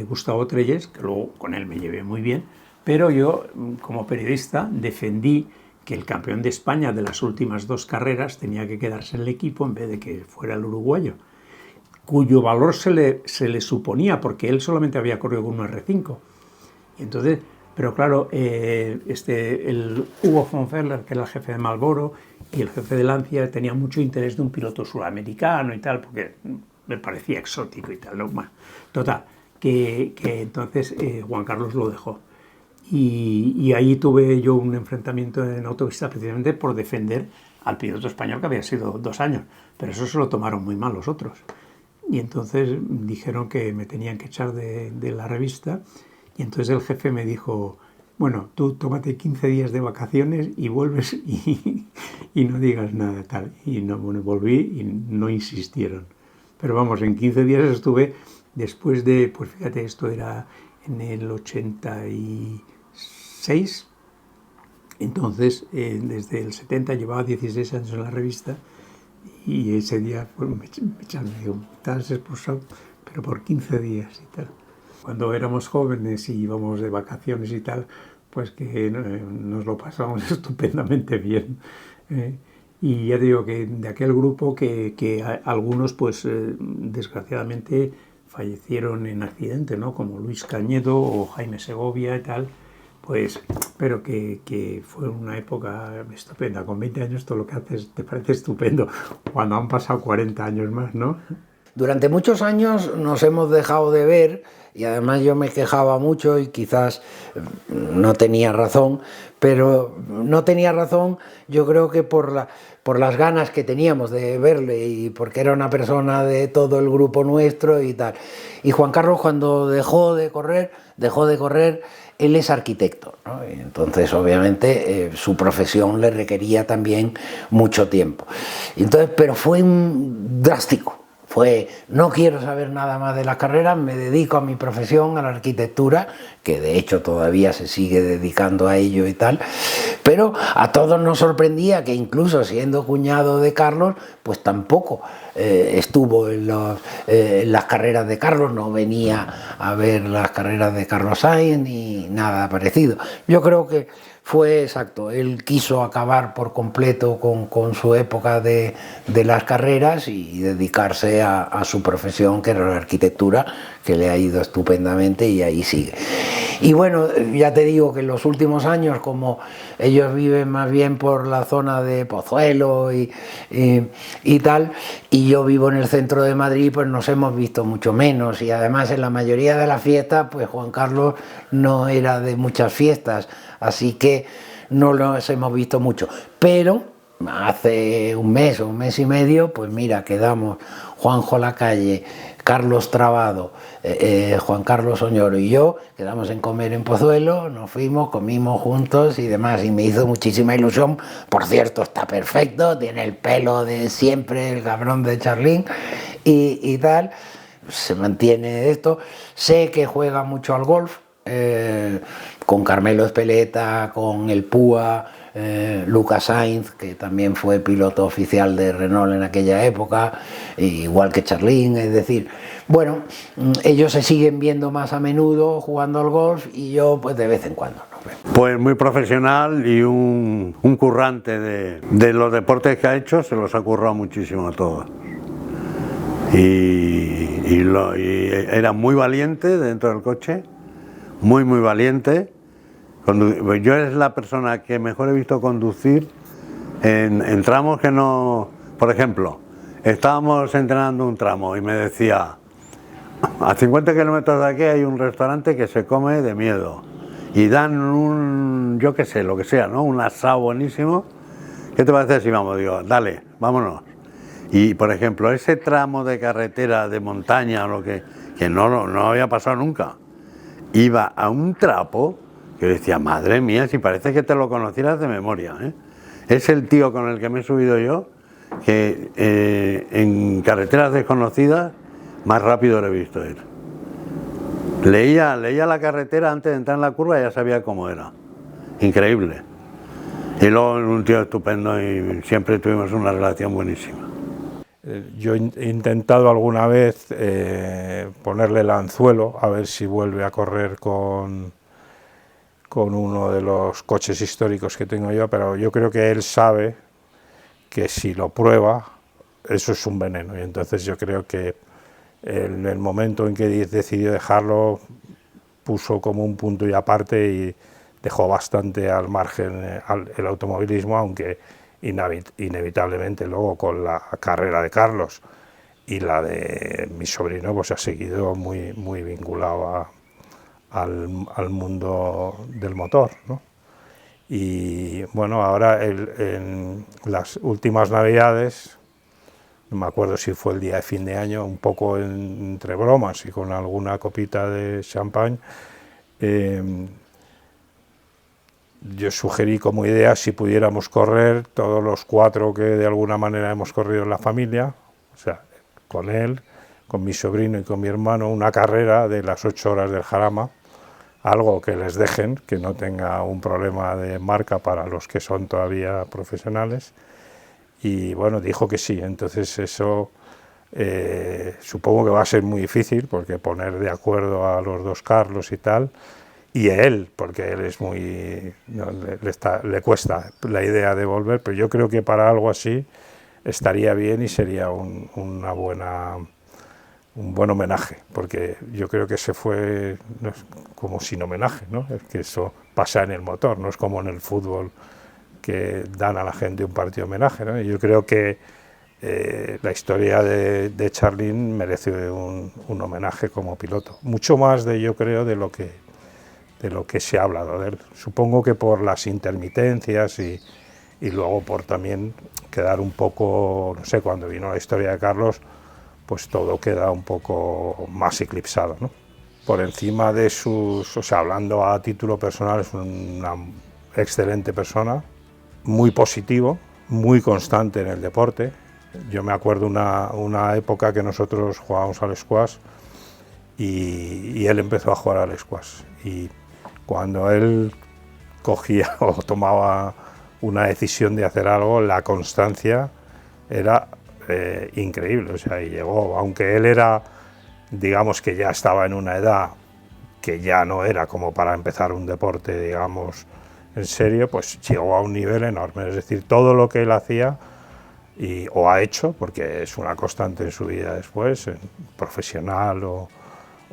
Gustavo Trelles, que luego con él me llevé muy bien, pero yo como periodista defendí que el campeón de España de las últimas 2 carreras tenía que quedarse en el equipo en vez de que fuera el uruguayo, cuyo valor se le suponía, porque él solamente había corrido con un R5. Y entonces, pero claro, el Hugo von Ferler, que era el jefe de Marlboro, y el jefe de Lancia tenía mucho interés de un piloto sudamericano y tal, porque me parecía exótico y tal, ¿no? Bueno, total, que entonces Juan Carlos lo dejó. Y ahí tuve yo un enfrentamiento en autopista precisamente por defender al piloto español, que había sido 2 años, pero eso se lo tomaron muy mal los otros. Y entonces dijeron que me tenían que echar de la revista, y entonces el jefe me dijo, bueno, tú tómate 15 días de vacaciones y vuelves y no digas nada tal. Y no, bueno, volví y no insistieron. Pero vamos, en 15 días estuve, después de, pues fíjate, esto era en el 86, entonces desde el 70 llevaba 16 años en la revista y ese día pues, me echaron, me digo, estás expulsado, pero por 15 días y tal. Cuando éramos jóvenes y íbamos de vacaciones y tal, pues que nos lo pasábamos estupendamente bien. Y ya digo que de aquel grupo que algunos, pues desgraciadamente, fallecieron en accidente, ¿no? Como Luis Cañedo o Jaime Segovia y tal, pues, pero que fue una época estupenda. Con 20 años todo lo que haces te parece estupendo, cuando han pasado 40 años más, ¿no? Durante muchos años nos hemos dejado de ver y además yo me quejaba mucho y quizás no tenía razón, pero no tenía razón yo creo que por las ganas que teníamos de verle y porque era una persona de todo el grupo nuestro y tal. Y Juan Carlos cuando dejó de correr, él es arquitecto, ¿no? Y entonces obviamente su profesión le requería también mucho tiempo. Y entonces, pero fue drástico. Fue, no quiero saber nada más de las carreras, me dedico a mi profesión, a la arquitectura, que de hecho todavía se sigue dedicando a ello y tal, pero a todos nos sorprendía que incluso siendo cuñado de Carlos, pues tampoco estuvo en las carreras de Carlos, no venía a ver las carreras de Carlos Sainz ni nada parecido. Yo creo que fue exacto, él quiso acabar por completo con su época de las carreras y dedicarse a su profesión, que era la arquitectura, que le ha ido estupendamente y ahí sigue. Y bueno, ya te digo que en los últimos años, como ellos viven más bien por la zona de Pozuelo y tal, y yo vivo en el centro de Madrid, pues nos hemos visto mucho menos, y además en la mayoría de las fiestas, pues Juan Carlos no era de muchas fiestas, así que no los hemos visto mucho. Pero hace un mes o un mes y medio, pues mira, quedamos Juanjo Lacalle, Carlos Trabado, Juan Carlos Oñoro y yo, quedamos en comer en Pozuelo, nos fuimos, comimos juntos y demás, y me hizo muchísima ilusión. Por cierto, está perfecto, tiene el pelo de siempre, el cabrón de Charlín y tal, se mantiene esto. Sé que juega mucho al golf, con Carmelo Espeleta, con el Púa, Lucas Sainz, que también fue piloto oficial de Renault en aquella época, igual que Charlín, es decir, bueno, ellos se siguen viendo más a menudo jugando al golf y yo pues de vez en cuando. Pues muy profesional y un currante de los deportes que ha hecho, se los ha currado muchísimo a todos. Y era muy valiente dentro del coche, muy valiente. Yo es la persona que mejor he visto conducir en tramos que no... Por ejemplo, estábamos entrenando un tramo y me decía, a 50 kilómetros de aquí hay un restaurante que se come de miedo y dan un, yo qué sé, lo que sea, ¿no? Un asado buenísimo. ¿Qué te parece si vamos? Digo, dale, vámonos. Y por ejemplo, ese tramo de carretera, de montaña, lo que no había pasado nunca, iba a un trapo que decía, madre mía, si parece que te lo conocieras de memoria, ¿eh? Es el tío con el que me he subido yo, que en carreteras desconocidas más rápido lo he visto ir. Leía la carretera antes de entrar en la curva y ya sabía cómo era. Increíble. Y luego un tío estupendo y siempre tuvimos una relación buenísima. Yo he intentado alguna vez ponerle el anzuelo a ver si vuelve a correr con uno de los coches históricos que tengo yo, pero yo creo que él sabe que si lo prueba, eso es un veneno, y entonces yo creo que en el momento en que decidió dejarlo, puso como un punto y aparte y dejó bastante al margen el automovilismo, aunque inevitablemente luego con la carrera de Carlos y la de mi sobrino pues ha seguido muy vinculado al mundo del motor, ¿no? Y bueno, ahora en las últimas navidades, no me acuerdo si fue el día de fin de año, un poco entre bromas y con alguna copita de champán, yo sugerí como idea si pudiéramos correr todos los 4 que de alguna manera hemos corrido en la familia, o sea, con él, con mi sobrino y con mi hermano, una carrera de las 8 horas del Jarama, algo que les dejen, que no tenga un problema de marca para los que son todavía profesionales. Y bueno, dijo que sí, entonces eso supongo que va a ser muy difícil, porque poner de acuerdo a los dos Carlos y tal, y a él, porque él es muy... le cuesta la idea de volver, pero yo creo que para algo así estaría bien y sería un buen homenaje, porque yo creo que se fue no es como sin homenaje, ¿no? Es que eso pasa en el motor, no es como en el fútbol que dan a la gente un partido de homenaje, ¿no? Y yo creo que la historia de Charlín merece un homenaje como piloto, mucho más yo creo de lo que se ha hablado de él. Supongo que por las intermitencias y luego por también quedar un poco, no sé, cuando vino la historia de Carlos, pues todo queda un poco más eclipsado, ¿no? Por encima de o sea, hablando a título personal, es una excelente persona, muy positivo, muy constante en el deporte. Yo me acuerdo una época que nosotros jugábamos al squash y él empezó a jugar al squash. Y cuando él cogía o tomaba una decisión de hacer algo, la constancia era increíble. O sea, y llegó, aunque él era, digamos que ya estaba en una edad que ya no era como para empezar un deporte, digamos, en serio, pues llegó a un nivel enorme. Es decir, todo lo que él hacía o ha hecho, porque es una constante en su vida después, profesional o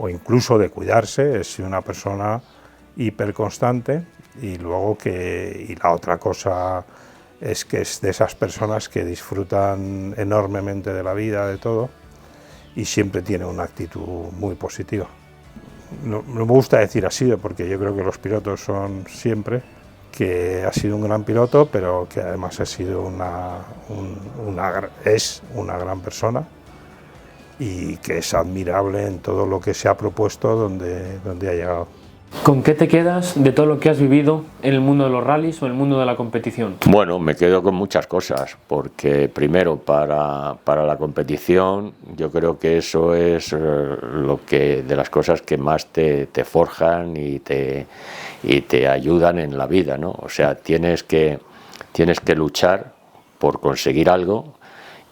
incluso de cuidarse, es una persona hiperconstante. Y luego y la otra cosa es que es de esas personas que disfrutan enormemente de la vida, de todo, y siempre tiene una actitud muy positiva. No me gusta decir ha sido, porque yo creo que los pilotos son siempre, que ha sido un gran piloto, pero que además ha sido es una gran persona y que es admirable en todo lo que se ha propuesto donde ha llegado. ¿Con qué te quedas de todo lo que has vivido en el mundo de los rallies o en el mundo de la competición? Bueno, me quedo con muchas cosas, porque primero para la competición yo creo que eso es de las cosas que más te forjan y te ayudan en la vida, ¿no? O sea, tienes que luchar por conseguir algo.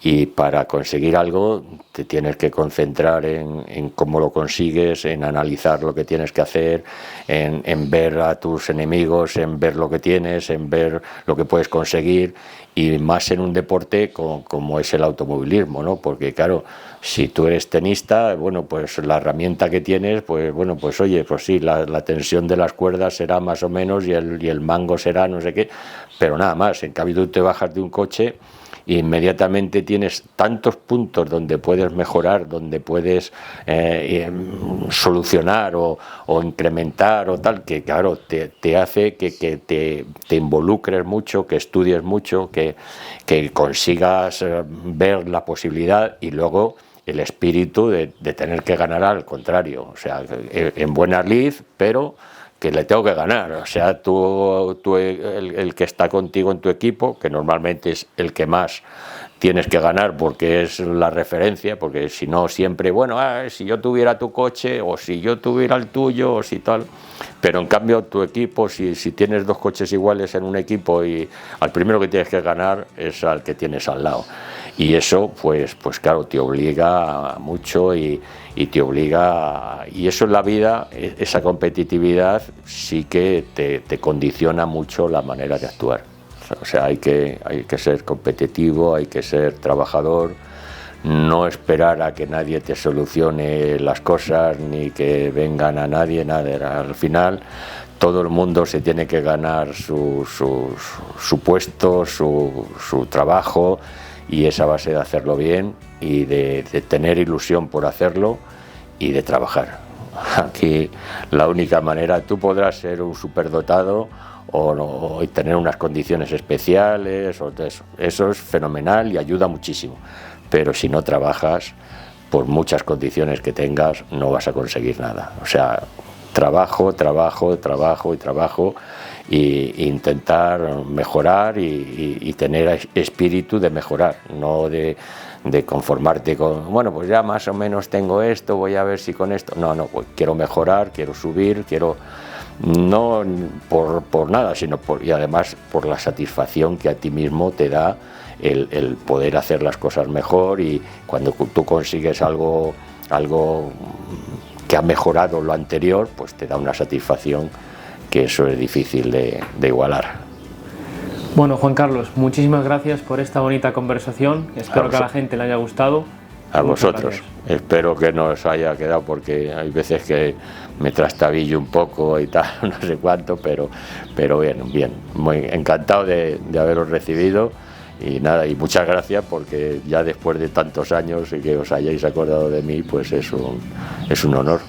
Y para conseguir algo te tienes que concentrar en cómo lo consigues, en analizar lo que tienes que hacer, en ver a tus enemigos, en ver lo que tienes, en ver lo que puedes conseguir, y más en un deporte como es el automovilismo, ¿no? Porque claro, si tú eres tenista, bueno, pues la herramienta que tienes, pues bueno, pues oye, pues sí, la tensión de las cuerdas será más o menos y el mango será no sé qué, pero nada más. En cambio tú te bajas de un coche, inmediatamente tienes tantos puntos donde puedes mejorar, donde puedes solucionar o incrementar o tal, que claro, te hace que te involucres mucho, que estudies mucho, que consigas ver la posibilidad, y luego el espíritu de tener que ganar al contrario, o sea, en buena lid, pero que le tengo que ganar. O sea, tú el que está contigo en tu equipo, que normalmente es el que más tienes que ganar porque es la referencia, porque si no siempre, bueno, si yo tuviera tu coche o si yo tuviera el tuyo o si tal, pero en cambio tu equipo, si tienes dos coches iguales en un equipo, y al primero que tienes que ganar es al que tienes al lado, y eso pues claro, te obliga mucho y te obliga, y eso en la vida, esa competitividad sí que te condiciona mucho la manera de actuar. O sea, hay que ser competitivo, hay que ser trabajador, no esperar a que nadie te solucione las cosas ni que vengan a nadie, nada. Al final todo el mundo se tiene que ganar su puesto, su trabajo, y esa base de hacerlo bien y de tener ilusión por hacerlo y de trabajar. Aquí la única manera, tú podrás ser un superdotado o tener unas condiciones especiales, eso es fenomenal y ayuda muchísimo, pero si no trabajas, por muchas condiciones que tengas, no vas a conseguir nada. O sea, trabajo e intentar mejorar y tener espíritu de mejorar, no de conformarte con, bueno, pues ya más o menos tengo esto, voy a ver si con esto, no, pues quiero mejorar, quiero subir, no por nada, sino y además por la satisfacción que a ti mismo te da el poder hacer las cosas mejor, y cuando tú consigues algo que ha mejorado lo anterior, pues te da una satisfacción que eso es difícil de igualar. Bueno, Juan Carlos, muchísimas gracias por esta bonita conversación, espero que a la gente le haya gustado. A vosotros, espero que no os haya quedado, porque hay veces que me trastabillo un poco y tal, no sé cuánto, pero bien, muy encantado de haberos recibido, y nada, y muchas gracias, porque ya después de tantos años y que os hayáis acordado de mí, pues es un honor.